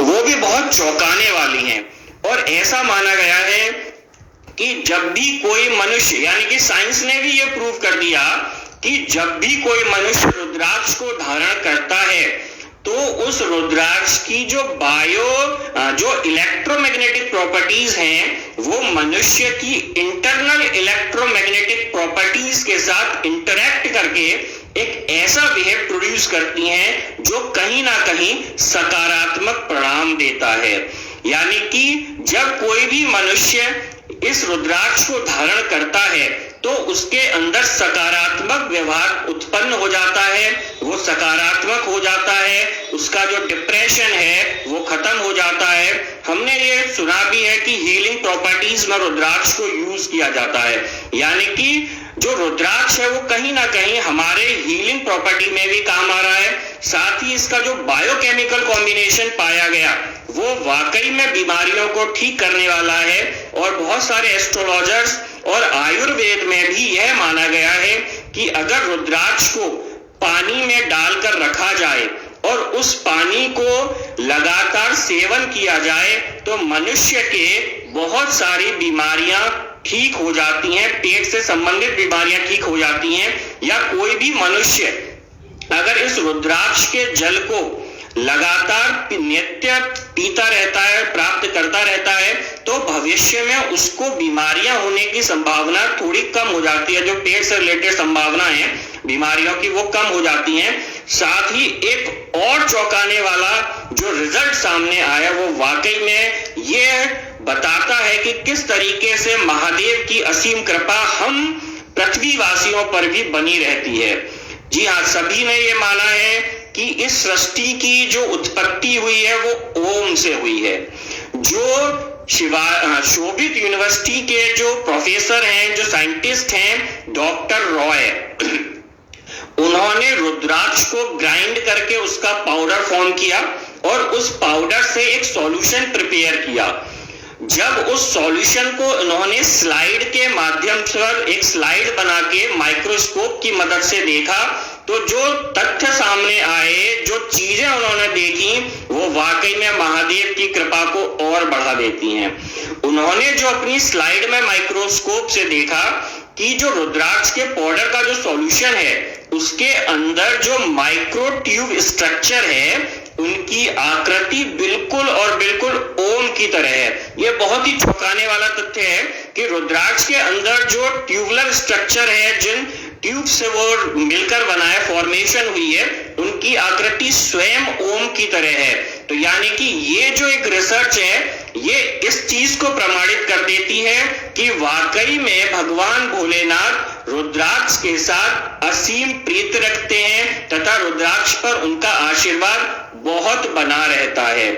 वो भी बहुत चौंकाने वाली हैं। और ऐसा माना गया है कि जब भी कोई मनुष्य, यानी कि साइंस ने भी ये प्रूव कर दिया कि जब भी कोई मनुष्य रुद्राक्ष को धारण करता है तो उस रुद्राक्ष की जो इलेक्ट्रोमैग्नेटिक प्रॉपर्टीज हैं वो मनुष्य की इंटरनल इलेक्ट्रोमैग्नेटिक प्रॉपर्टीज के साथ इंटरैक्ट करके एक ऐसा बिहेव प्रोड्यूस करती हैं जो कहीं ना कहीं सकारात्मक परिणाम देता है। यानी कि जब कोई भी मनुष्य इस रुद्राक्ष को धारण करता है तो उसके अंदर सकारात्मक व्यवहार उत्पन्न हो जाता है, वो सकारात्मक हो जाता है, उसका जो डिप्रेशन है वो खत्म हो जाता है। हमने ये सुना भी है कि हीलिंग प्रॉपर्टीज में रुद्राक्ष को यूज किया जाता है, यानी कि जो रुद्राक्ष है वो कहीं ना कहीं हमारे हीलिंग प्रॉपर्टी में भी काम आ रहा है। साथ ही इसका जो बायोकेमिकल कॉम्बिनेशन पाया गया वो वाकई में बीमारियों को ठीक करने वाला है। और बहुत सारे एस्ट्रोलॉजर्स और आयुर्वेद में भी यह माना गया है कि अगर रुद्राक्ष को पानी में डालकर रखा जाए और उस पानी को लगातार सेवन किया जाए तो मनुष्य के बहुत सारी बीमारियां ठीक हो जाती हैं, पेट से संबंधित बीमारियां ठीक हो जाती हैं। या कोई भी मनुष्य अगर इस रुद्राक्ष के जल को लगातार नित्य पीता रहता है, प्राप्त करता रहता है, तो भविष्य में उसको बीमारियां होने की संभावना थोड़ी कम हो जाती है। जो पेट से रिलेटेड संभावना है बीमारियों की वो कम हो जाती हैं। साथ ही एक और चौंकाने वाला जो रिजल्ट सामने आया वो वाकई में ये बताता है कि किस तरीके से महादेव की असीम कृपा हम पृथ्वीवासियों पर भी बनी रहती है। जी हाँ, सभी ने ये माना है कि इस सृष्टि की जो उत्पत्ति हुई है वो ओम से हुई है। जो शोभित यूनिवर्सिटी के जो प्रोफेसर हैं, जो साइंटिस्ट हैं, डॉक्टर रॉय, उन्होंने रुद्राक्ष को ग्राइंड करके उसका पाउडर फॉर्म किया और उस पाउडर से एक सॉल्यूशन प्रिपेयर किया। जब उस सॉल्यूशन को उन्होंने स्लाइड के माध्यम से एक स्लाइड बना के माइक्रोस्कोप की मदद से देखा तो जो तथ्य सामने आए, जो चीजें उन्होंने देखी वो वाकई में महादेव की कृपा को और बढ़ा देती हैं। उन्होंने जो अपनी स्लाइड में माइक्रोस्कोप से देखा कि जो रुद्राक्ष के पाउडर का जो सॉल्यूशन है उसके अंदर जो माइक्रो ट्यूब स्ट्रक्चर है उनकी आकृति बिल्कुल और बिल्कुल ओम की तरह है। यह बहुत ही चौंकाने वाला तथ्य है कि रुद्राक्ष के अंदर जो ट्यूबुलर स्ट्रक्चर है, जिन ट्यूब से वो मिलकर बनाए फॉर्मेशन हुई है, उनकी आकृति स्वयं ओम की तरह है। तो यानी कि ये जो एक रिसर्च है ये इस चीज को प्रमाणित कर देती है कि वाकई में भगवान भोलेनाथ रुद्राक्ष के साथ असीम प्रीति रखते हैं तथा रुद्राक्ष पर उनका आशीर्वाद बहुत बना रहता है।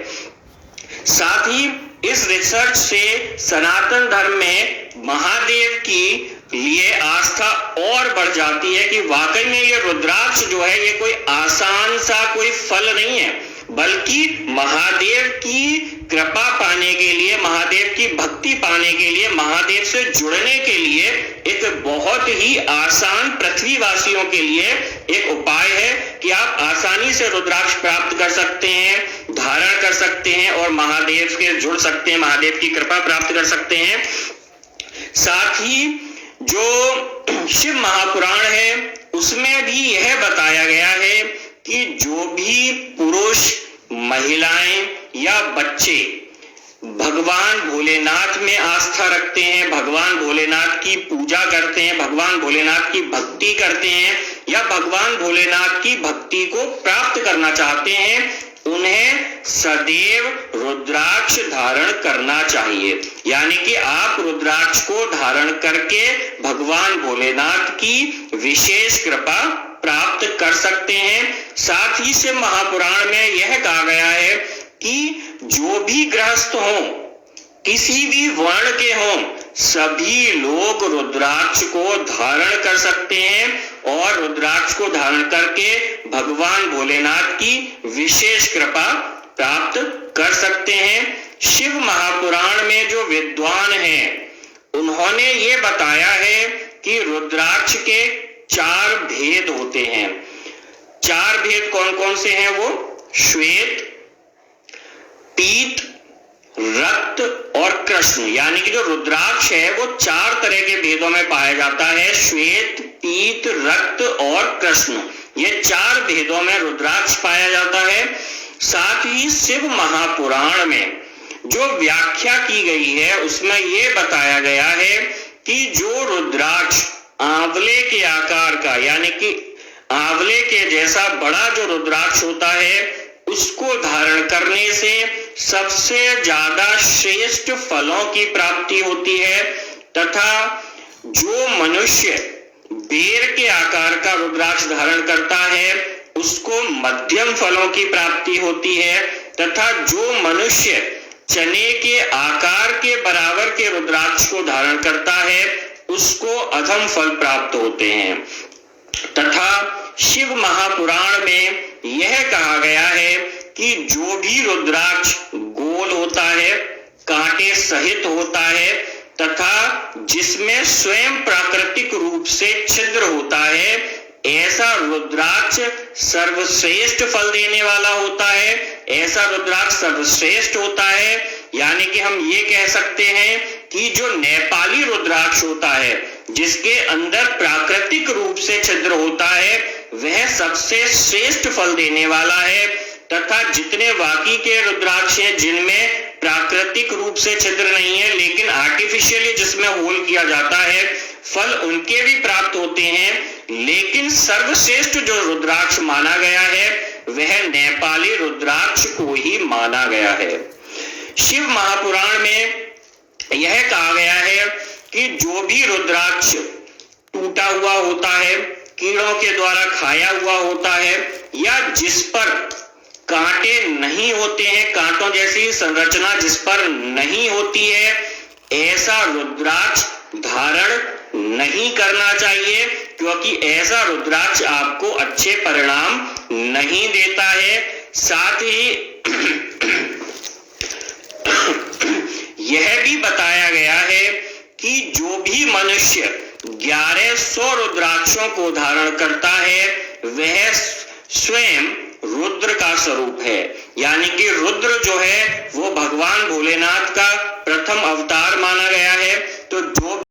साथ ही इस रिसर्च से सनातन धर्म में महादेव की लिए आस्था और बढ़ जाती है कि वाकई में ये रुद्राक्ष जो है ये कोई आसान सा कोई फल नहीं है, बल्कि महादेव की कृपा पाने के लिए, महादेव की भक्ति पाने के लिए, महादेव से जुड़ने के लिए एक बहुत ही आसान पृथ्वीवासियों के लिए एक उपाय है कि आप आसानी से रुद्राक्ष प्राप्त कर सकते हैं, धारण कर सकते हैं और महादेव के जुड़ सकते हैं, महादेव की कृपा प्राप्त कर सकते हैं। साथ ही जो शिव महापुराण है उसमें भी यह बताया गया है कि जो भी पुरुष, महिलाएं या बच्चे भगवान भोलेनाथ में आस्था रखते हैं, भगवान भोलेनाथ की पूजा करते हैं, भगवान भोलेनाथ की भक्ति करते हैं या भगवान भोलेनाथ की भक्ति को प्राप्त करना चाहते हैं, उन्हें सदैव रुद्राक्ष धारण करना चाहिए। यानी कि आप रुद्राक्ष को धारण करके भगवान भोलेनाथ की विशेष कृपा प्राप्त कर सकते हैं। साथ ही से महापुराण में यह कहा गया है कि जो भी गृहस्थ हों, किसी भी वर्ण के हों, सभी लोग रुद्राक्ष को धारण कर सकते हैं और रुद्राक्ष को धारण करके भगवान भोलेनाथ की विशेष कृपा प्राप्त कर सकते हैं। शिव महापुराण में जो विद्वान हैं उन्होंने ये बताया है कि रुद्राक्ष के 4 भेद होते हैं। 4 भेद कौन कौन से हैं वो? श्वेत, पीत, रक्त और कृष्ण, यानी कि जो रुद्राक्ष है वो 4 तरह के भेदों में पाया जाता है। श्वेत, पीत, रक्त और कृष्ण, ये 4 भेदों में रुद्राक्ष पाया जाता है। साथ ही शिव महापुराण में जो व्याख्या की गई है उसमें ये बताया गया है कि जो रुद्राक्ष आंवले के आकार का, यानी कि आंवले के जैसा बड़ा जो रुद्राक्ष होता है, उसको धारण करने से सबसे ज्यादा श्रेष्ठ फलों की प्राप्ति होती है, तथा जो मनुष्य बेर के आकार का रुद्राक्ष धारण करता है उसको मध्यम फलों की प्राप्ति होती है, तथा जो मनुष्य चने के आकार के बराबर के रुद्राक्ष को धारण करता है उसको अधम फल प्राप्त होते हैं। तथा शिव महापुराण में यह कहा गया है कि जो भी रुद्राक्ष गोल होता है, कांटे सहित होता है, तथा जिसमें स्वयं प्राकृतिक रूप से छिद्र होता है, ऐसा रुद्राक्ष सर्वश्रेष्ठ फल देने वाला होता है। ऐसा रुद्राक्ष सर्वश्रेष्ठ होता है, यानी कि हम ये कह सकते हैं कि जो नेपाली रुद्राक्ष होता है, जिसके अंदर प्राकृतिक रूप से छिद्र होता है, वह सबसे श्रेष्ठ फल देने वाला है, तथा जितने बाकी के रुद्राक्ष हैं जिनमें प्राकृतिक रूप से छिद्र नहीं है लेकिन आर्टिफिशियली जिसमें होल किया जाता है, फल उनके भी प्राप्त होते हैं, लेकिन सर्वश्रेष्ठ जो रुद्राक्ष माना गया है वह नेपाली रुद्राक्ष को ही माना गया है। शिव महापुराण में यह कहा गया है कि जो भी रुद्राक्ष टूटा हुआ होता है, कीड़ों के द्वारा खाया हुआ होता है, या जिस पर कांटे नहीं होते हैं, कांटों जैसी संरचना जिस पर नहीं होती है, ऐसा रुद्राक्ष धारण नहीं करना चाहिए, क्योंकि ऐसा रुद्राक्ष आपको अच्छे परिणाम नहीं देता है। साथ ही यह भी बताया गया है कि जो भी मनुष्य 1100 रुद्राक्षों को धारण करता है वह स्वयं रुद्र का स्वरूप है, यानी कि रुद्र जो है वो भगवान भोलेनाथ का प्रथम अवतार माना गया है। तो जो